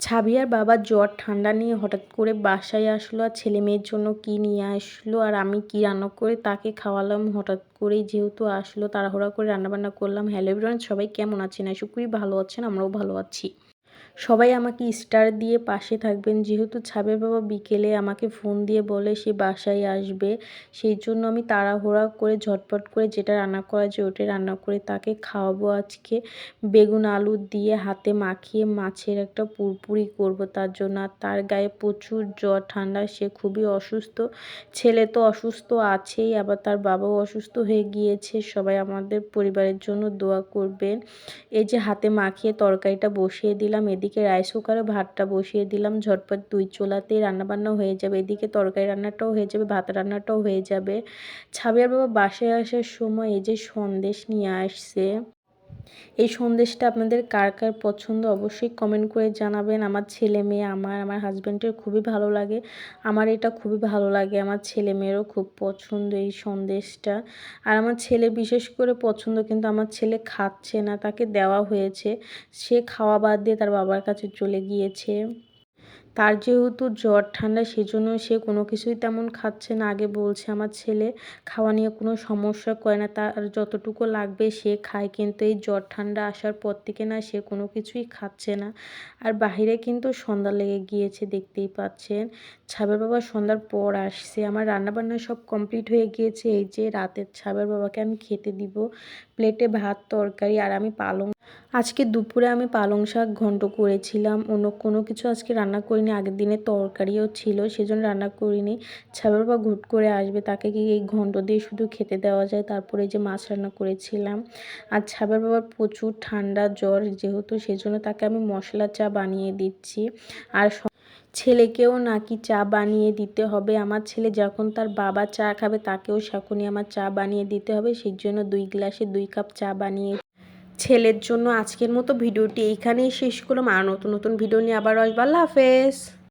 Javier বাবার জ্বর ঠান্ডা নিয়ে হঠাৎ করে বাসায় আসলো আর ছেলে মেয়ের জন্য কি নিয়ে আসলো আর আমি কি রান্না করে তাকে খাওয়ালাম হঠাৎ করেই যেহেতু আসলো তাড়াহুড়া করে রান্নাবান্না করলাম। হ্যালো এভরিওয়ান, সবাই কেমন আছেন? আশা করি ভালো আছেন, আমরাও ভালো আছি। সবাই আমাকে স্টার দিয়ে পাশে থাকবেন। যেহেতু ছাবের বাবা বিকেলে আমাকে ফোন দিয়ে বলে সে বাসায় আসবে, সেই জন্য আমি তাড়াহুড়া করে ঝটপট করে যেটা রান্না করা যায় ওটাই রান্না করে তাকে খাওয়াবো। আজকে বেগুন আলু দিয়ে হাতে মাখিয়ে মাছের একটা পুরপুরি করব তার জন্য। আর তার গায়ে প্রচুর জ্বর ঠান্ডা, সে খুবই অসুস্থ। ছেলে তো অসুস্থ আছেই, আবার তার বাবাও অসুস্থ হয়ে গিয়েছে। সবাই আমাদের পরিবারের জন্য দোয়া করবেন। এই যে হাতে মাখিয়ে তরকারিটা বসিয়ে দিলাম, এদিকে রাইস কুকারে ভাতটা বসিয়ে দিলাম। ঝটপট 2 চুলাতেই রান্নাবান্না হয়ে যাবে, এদিকে তরকারি রান্নাটাও হয়ে যাবে, ভাত রান্নাটাও হয়ে যাবে। ছাবিয়ার বাবা বাসায় আসার সময় এই যে সন্দেশ নিয়ে আসছে। এই সন্দেশটা আপনাদের কার কার পছন্দ অবশ্যই কমেন্ট করে জানাবেন। আমার ছেলে মেয়ে আমার হাজব্যান্ডের খুবই ভালো লাগে, আমার এটা খুবই ভালো লাগে, আমার ছেলে মেয়েরও খুব পছন্দ এই সন্দেশটা। আর আমার ছেলে বিশেষ করে পছন্দ, কিন্তু আমার ছেলে খাচ্ছে না, তাকে দেওয়া হয়েছে, সে খাওয়া বাদ দিয়ে তার বাবার কাছে চলে গিয়েছে। তার যেহেতু জ্বর ঠান্ডা সেজন্য সে কোনো কিছুই তেমন খাচ্ছে না। আগে বলছে আমার ছেলে খাওয়া নিয়ে কোনো সমস্যা করে না, তার যতটুকু লাগবে সে খায়, কিন্তু এই জ্বর ঠান্ডা আসার পর থেকে না সে কোনো কিছুই খাচ্ছে না। আর বাহিরে কিন্তু সন্ধ্যা লেগে গিয়েছে, দেখতেই পাচ্ছেন। ছাবের বাবা সন্ধ্যার পর আসছে, আমার রান্নাবান্না সব কমপ্লিট হয়ে গিয়েছে। এই যে রাতের ছাবের বাবাকে আমি খেতে দিব, প্লেটে ভাত তরকারি। আর আমি আজকে দুপুরে আমি পালং শাক ঘন্ট করেছিলাম, অন্য কোনো কিছু আজকে রান্না করিনি। আগের দিনের তরকারিও ছিল, সেজন্য রান্না করিনি। ছাবের বাবা ঘুট করে আসবে, তাকে কি এই ঘন্ট দিয়ে শুধু খেতে দেওয়া যায়? তারপরে যে মাছ রান্না করেছিলাম। আর ছাবের বাবার প্রচুর ঠান্ডা জ্বর যেহেতু, সেজন্য তাকে আমি মশলা চা বানিয়ে দিচ্ছি। আর ছেলেকেও নাকি চা বানিয়ে দিতে হবে। আমার ছেলে যখন তার বাবা চা খাবে তাকেও সেখনই আমার চা বানিয়ে দিতে হবে, সেই জন্য 2 গ্লাসে 2 কাপ চা বানিয়ে ছেলের জন্য। আজকের মতো ভিডিওটি এইখানেই শেষ করলাম, আর নতুন নতুন ভিডিও নিয়ে আবার আসবো। আল্লাহ হাফেজ।